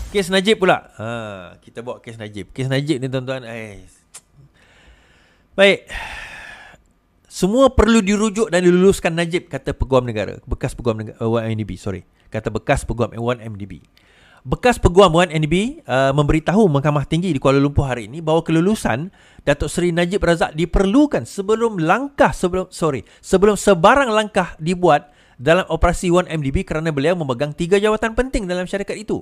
Kes Najib pula. Kita bawa kes Najib. Kes Najib ni tuan-tuan, baik. Semua perlu dirujuk dan diluluskan Najib, kata Peguam Negara. Bekas Peguam Negara, 1MDB, sorry. Kata bekas Peguam 1MDB. Bekas Peguam 1MDB memberitahu Mahkamah Tinggi di Kuala Lumpur hari ini bahawa kelulusan Datuk Seri Najib Razak diperlukan sebelum sebarang langkah dibuat dalam operasi 1MDB kerana beliau memegang 3 jawatan penting dalam syarikat itu.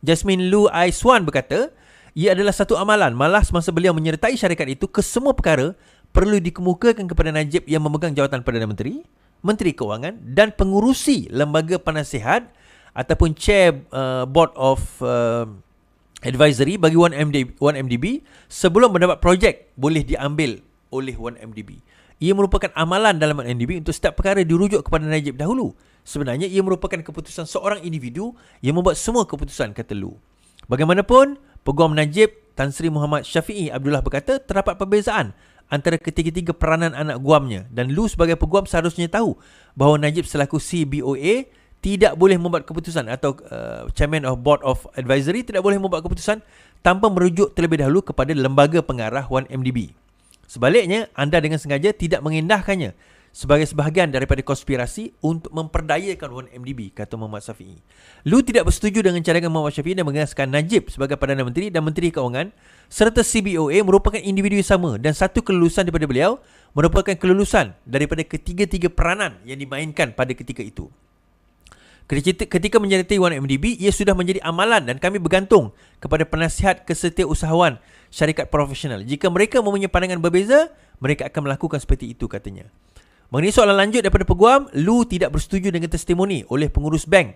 Jasmine Lu Aiswan berkata, ia adalah satu amalan malas masa beliau menyertai syarikat itu ke semua perkara perlu dikemukakan kepada Najib yang memegang jawatan Perdana Menteri, Menteri Kewangan dan pengurusi lembaga penasihat ataupun chair board of advisory bagi 1MDB sebelum mendapat projek boleh diambil oleh 1MDB. Ia merupakan amalan dalam 1MDB untuk setiap perkara dirujuk kepada Najib dahulu. Sebenarnya ia merupakan keputusan seorang individu yang membuat semua keputusan, kata Lu. Bagaimanapun, Peguam Najib Tan Sri Muhammad Syafiee Abdullah berkata terdapat perbezaan antara ketiga-tiga peranan anak guamnya dan Lu sebagai peguam seharusnya tahu bahawa Najib selaku CBOA tidak boleh membuat keputusan atau Chairman of Board of Advisory tidak boleh membuat keputusan tanpa merujuk terlebih dahulu kepada lembaga pengarah 1MDB. Sebaliknya, anda dengan sengaja tidak mengendahkannya sebagai sebahagian daripada konspirasi untuk memperdayakan 1MDB, kata Muhammad Syafiee. Lu tidak bersetuju dengan cadangan Muhammad Syafiee dan mengasaskan Najib sebagai Perdana Menteri dan Menteri Kewangan serta CBOA merupakan individu sama dan satu kelulusan daripada beliau merupakan kelulusan daripada ketiga-tiga peranan yang dimainkan pada ketika itu. Ketika menyertai 1MDB, ia sudah menjadi amalan dan kami bergantung kepada penasihat kesetiausahawan syarikat profesional. Jika mereka mempunyai pandangan berbeza, mereka akan melakukan seperti itu, katanya. Mengenai soalan lanjut daripada peguam, Lu tidak bersetuju dengan testimoni oleh pengurus bank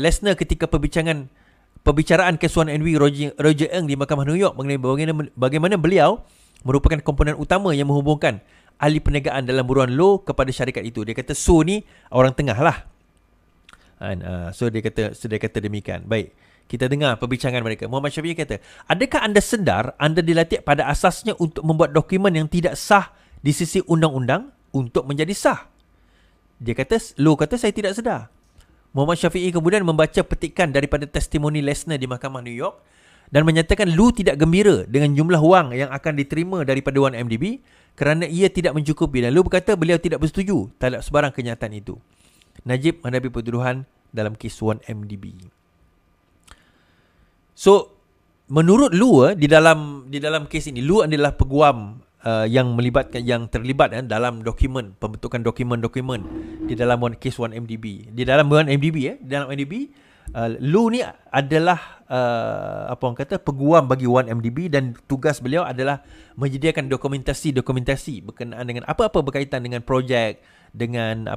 Lesnar ketika perbicaraan kes 1MDB Roger Ng di Mahkamah New York mengenai bagaimana beliau merupakan komponen utama yang menghubungkan ahli perniagaan dalam buruan law kepada syarikat itu. Dia kata So ni orang tengah lah. So dia kata demikian. Baik, kita dengar perbincangan mereka. Muhammad Syafiee kata, adakah anda sedar anda dilatih pada asasnya untuk membuat dokumen yang tidak sah di sisi undang-undang untuk menjadi sah? Dia kata, Lu kata saya tidak sedar. Muhammad Syafiee kemudian membaca petikan daripada testimoni Lesnar di Mahkamah New York dan menyatakan Lu tidak gembira dengan jumlah wang yang akan diterima daripada 1MDB kerana ia tidak mencukupi, dan Lu berkata beliau tidak bersetuju terhadap sebarang kenyataan itu. Najib menghadapi pertuduhan dalam kes 1MDB. So, menurut Lu di dalam kes ini, Lu adalah peguam yang terlibat dalam pembentukan dokumen di dalam kes 1MDB. Di dalam 1MDB dalam 1MDB, Lu ni adalah peguam bagi 1MDB dan tugas beliau adalah menyediakan dokumentasi berkenaan dengan apa-apa berkaitan dengan projek, dengan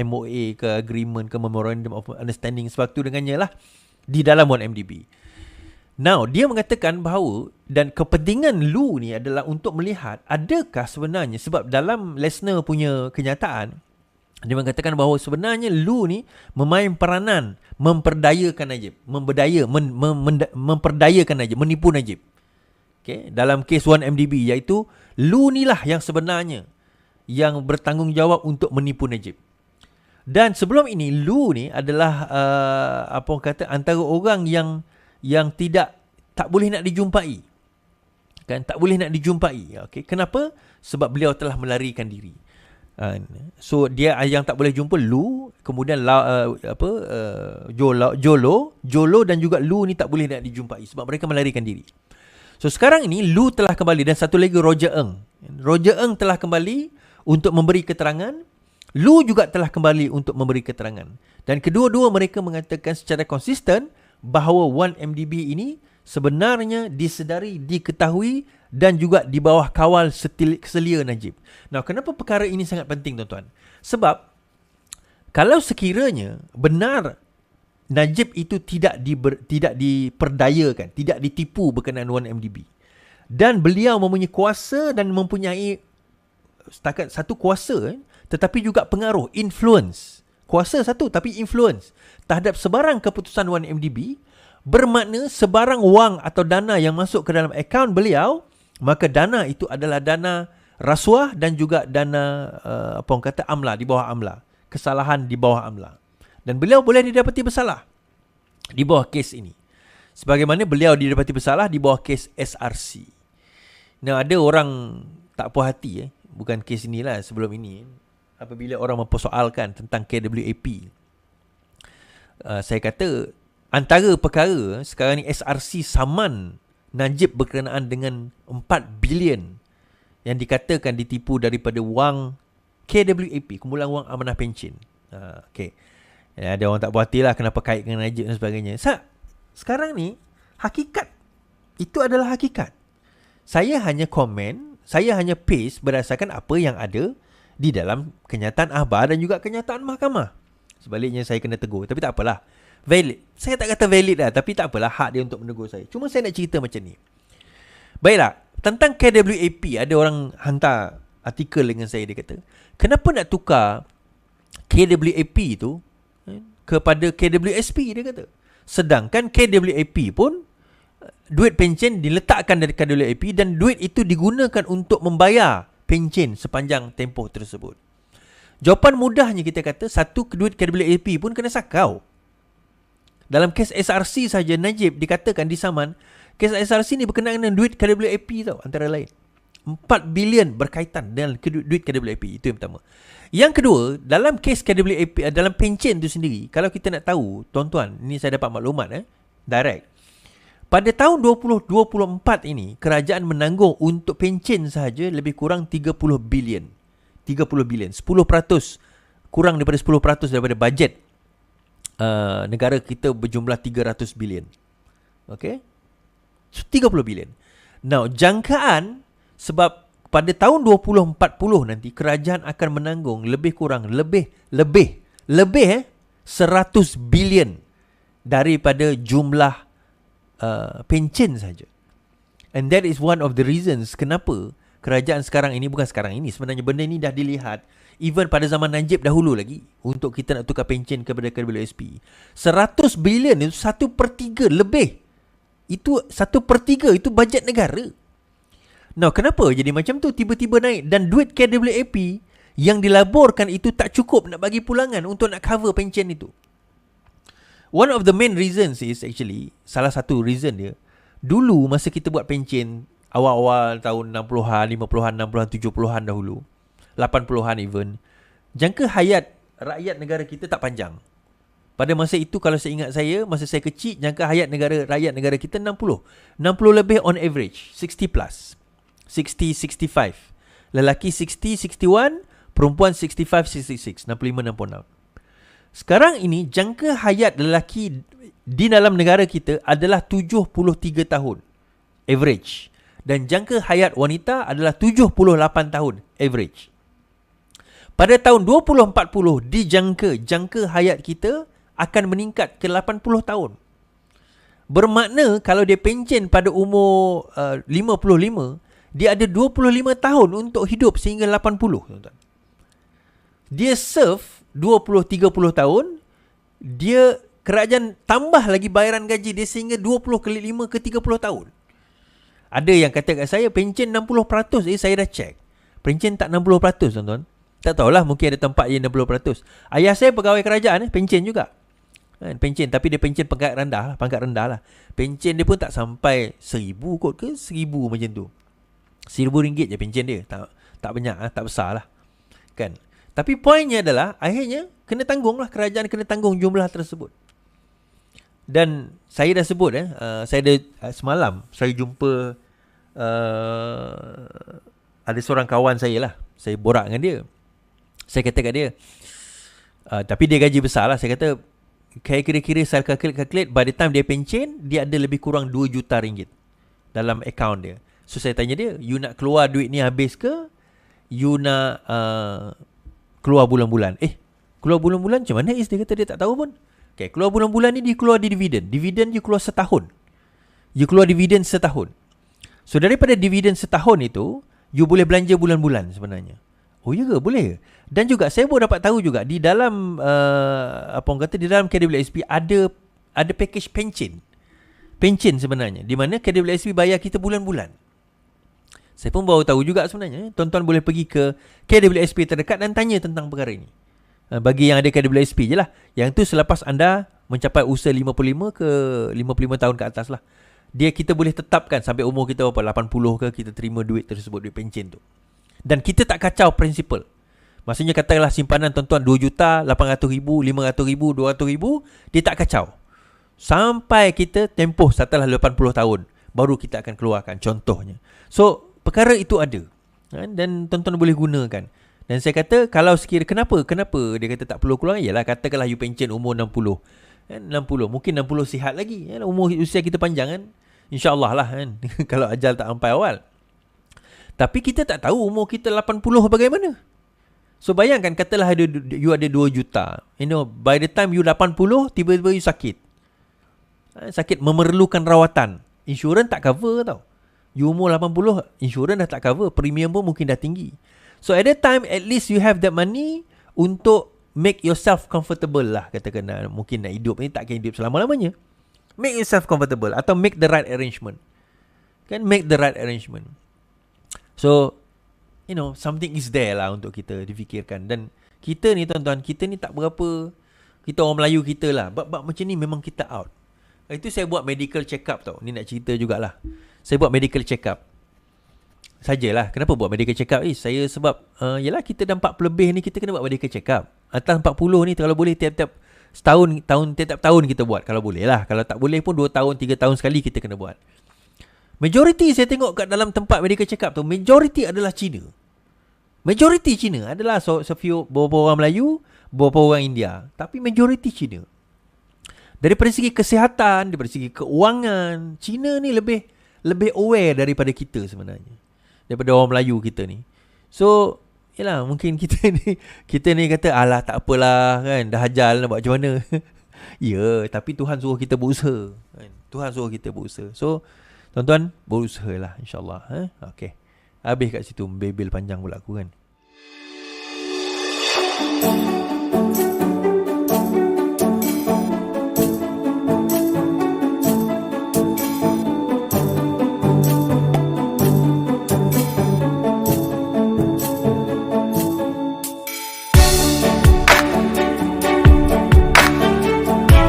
MOA ke agreement ke memorandum of understanding sebagainya dengannya lah di dalam 1MDB. Now, dia mengatakan bahawa dan kepentingan Lu ni adalah untuk melihat adakah sebenarnya, sebab dalam Lesnar punya kenyataan dia mengatakan bahawa sebenarnya Lu ni memain peranan memperdayakan Najib, memperdayakan Najib, menipu Najib. Okay? Dalam kes 1MDB, iaitu Lu ni lah yang sebenarnya yang bertanggungjawab untuk menipu Najib. Dan sebelum ini Lu ni adalah antara orang yang tak boleh nak dijumpai. Kan, tak boleh nak dijumpai. Okey, kenapa? Sebab beliau telah melarikan diri. So dia yang tak boleh jumpa Lu, kemudian Jolo dan juga Lu ni tak boleh nak dijumpai sebab mereka melarikan diri. So sekarang ini Lu telah kembali dan satu lagi Roger Ng. Roger Ng telah kembali untuk memberi keterangan. Lu juga telah kembali untuk memberi keterangan. Dan kedua-dua mereka mengatakan secara konsisten bahawa 1MDB ini sebenarnya disedari, diketahui dan juga di bawah kawal selia Najib. Nah, kenapa perkara ini sangat penting, tuan-tuan? Sebab kalau sekiranya benar Najib itu tidak diperdayakan, tidak ditipu berkenaan 1MDB, dan beliau mempunyai kuasa dan mempunyai setakat satu kuasa, tetapi juga pengaruh, influence. Kuasa satu tapi influence terhadap sebarang keputusan 1MDB, bermakna sebarang wang atau dana yang masuk ke dalam akaun beliau, maka dana itu adalah dana rasuah dan juga dana amla, di bawah amla, kesalahan di bawah amla, dan beliau boleh didapati bersalah. di bawah kes ini. Sebagaimana beliau didapati bersalah di bawah kes SRC. Nah, ada orang tak puas hati bukan kes inilah, sebelum ini, apabila orang mempersoalkan tentang KWAP. Saya kata antara perkara sekarang ni SRC saman Najib berkenaan dengan 4 bilion yang dikatakan ditipu daripada wang KWAP, kumpulan wang amanah pencen. Okey. Ada orang tak puas hati lah kenapa kait dengan Najib dan sebagainya. Sekarang ni hakikat itu adalah hakikat. Saya hanya komen, saya hanya paste berdasarkan apa yang ada di dalam kenyataan akhbar dan juga kenyataan mahkamah. Sebaliknya saya kena tegur, tapi tak apalah. Valid. Saya tak kata valid lah, tapi tak apalah, hak dia untuk menegur saya. Cuma saya nak cerita macam ni. Baiklah, tentang KWAP, ada orang hantar artikel dengan saya, dia kata, kenapa nak tukar KWAP tu kepada KWSP, dia kata. Sedangkan KWAP pun duit pencen diletakkan dari KWAP dan duit itu digunakan untuk membayar pencen sepanjang tempoh tersebut. Jawapan mudahnya kita kata, satu duit KWAP pun kena sakau. Dalam kes SRC saja Najib dikatakan disaman, kes SRC ni berkenaan dengan duit KWAP tau, antara lain. 4 bilion berkaitan dengan duit KWAP. Itu yang pertama. Yang kedua, dalam kes KWAP, dalam pencen tu sendiri, kalau kita nak tahu, tuan-tuan, ini saya dapat maklumat direct. Pada tahun 2024 ini, kerajaan menanggung untuk pencen sahaja lebih kurang 30 bilion. 30 bilion. 10%, kurang daripada 10% daripada bajet negara kita berjumlah 300 bilion. Okay? So, 30 bilion. Now, jangkaan sebab pada tahun 2040 nanti kerajaan akan menanggung lebih kurang 100 bilion daripada jumlah pencen saja. And that is one of the reasons kenapa kerajaan sekarang ini, bukan sekarang ini, sebenarnya benda ini dah dilihat even pada zaman Najib dahulu lagi, untuk kita nak tukar pencen kepada KWSP. 100 bilion itu 1/3 lebih. Itu 1/3 itu bajet negara. Now, kenapa jadi macam tu tiba-tiba naik? Dan duit KWAP yang dilaborkan itu tak cukup nak bagi pulangan untuk nak cover pencen itu. One of the main reasons is actually, salah satu reason dia, dulu masa kita buat pencen awal-awal tahun 60-an, 50-an, 60-an, 70-an dahulu, 80-an even, jangka hayat rakyat negara kita tak panjang. Pada masa itu, kalau saya ingat saya, masa saya kecil, jangka hayat rakyat negara kita 60 lebih on average, 60 plus, 60, 65. Lelaki 60, 61, perempuan 65, 66, 65, 66. Sekarang ini, jangka hayat lelaki di dalam negara kita adalah 73 tahun average. Dan jangka hayat wanita adalah 78 tahun average. Pada tahun 2040, jangka hayat kita akan meningkat ke 80 tahun. Bermakna kalau dia pencen pada umur 55, dia ada 25 tahun untuk hidup sehingga 80. Dia serve 20-30 tahun, kerajaan tambah lagi bayaran gaji dia sehingga 20 kali 5 ke 30 tahun. Ada yang kata kat saya, pencen 60%. Saya dah check. Pencen tak 60%, tuan-tuan. Tak tahulah, mungkin ada tempat yang 60%. Ayah saya pegawai kerajaan, pencen juga. Pencen, tapi dia pencen pangkat rendah lah. Pencen dia pun tak sampai 1,000 kot ke 1,000 macam tu. RM1,000 je pencen dia. Tak banyak, tak besar lah. Kan? Tapi poinnya adalah, akhirnya kena tanggung lah. Kerajaan kena tanggung jumlah tersebut. Dan saya dah sebut, saya ada semalam, saya jumpa ada seorang kawan saya lah. Saya borak dengan dia. Saya kata kat dia, tapi dia gaji besar lah. Saya kata, kira-kira saya calculate, by the time dia pencen, dia ada lebih kurang 2 juta ringgit dalam akaun dia. So saya tanya dia, you nak keluar duit ni habis ke? You nak keluar bulan-bulan? Keluar bulan-bulan macam mana? Dia kata dia tak tahu pun. Okay, keluar bulan-bulan ni dia keluar di dividen. Dividen you keluar setahun. You keluar dividen setahun. So daripada dividen setahun itu, you boleh belanja bulan-bulan sebenarnya. Oh ya ke? Boleh. Dan juga saya pun dapat tahu juga di dalam di dalam KWSP ada package pencen. Pencen sebenarnya, di mana KWSP bayar kita bulan-bulan. Saya pun baru tahu juga sebenarnya. Tuan-tuan boleh pergi ke KWSP terdekat dan tanya tentang perkara ini. Bagi yang ada KWSP je lah. Yang tu selepas anda mencapai usia 55 ke 55 tahun ke atas lah. Kita boleh tetapkan sampai umur kita berapa, 80 ke, kita terima duit tersebut, duit pencen tu. Dan kita tak kacau prinsipal. Maksudnya katakanlah simpanan tuan-tuan 2 juta, 800 ribu, 500 ribu, 200 ribu, dia tak kacau. Sampai kita tempoh setelah 80 tahun, baru kita akan keluarkan contohnya. So, perkara itu ada. Dan tuan-tuan boleh gunakan. Dan saya kata, kalau kenapa dia kata tak perlu keluar? Yalah, katakanlah you pencen umur 60. 60, mungkin 60 sihat lagi. Umur usia kita panjang kan. InsyaAllah lah kan. Kalau ajal tak sampai awal. Tapi kita tak tahu umur kita 80 bagaimana. So bayangkan, katalah you ada 2 juta. By the time you 80, tiba-tiba you sakit. Sakit memerlukan rawatan. Insurans tak cover tau. You umur 80, insurans dah tak cover. Premium pun mungkin dah tinggi. So at that time, at least you have that money untuk make yourself comfortable lah. Katakan mungkin nak hidup ni takkan hidup selama-lamanya. Make yourself comfortable atau make the right arrangement. Kan, make the right arrangement. So, something is there lah untuk kita difikirkan. Dan kita ni tuan-tuan, kita ni tak berapa, kita orang Melayu kita lah, bab macam ni memang kita out. Itu saya buat medical check up tau. Ni nak cerita jugalah. Saya buat medical check up. Sajalah. Kenapa buat medical check up? Saya sebab yalah, kita dah 40 lebih ni, kita kena buat medical check up. Atas 40 ni kalau boleh tiap-tiap tiap tahun kita buat, kalau boleh lah. Kalau tak boleh pun 2 tahun 3 tahun sekali kita kena buat. Majority saya tengok kat dalam tempat medical check up tu, majority adalah Cina. Majority Cina. Adalah sefiu beberapa orang Melayu, beberapa orang India, tapi majority Cina. Daripada segi kesihatan, daripada segi keuangan, Cina ni lebih aware daripada kita sebenarnya, daripada orang Melayu kita ni. So, yalah, mungkin kita ni kata, alah tak apalah kan, dah ajal nak buat macam mana. Ya, tapi Tuhan suruh kita berusaha kan? Tuhan suruh kita berusaha. So, tuan-tuan, berusaha lah, insyaAllah. Okay, habis kat situ, bebel panjang pula aku kan.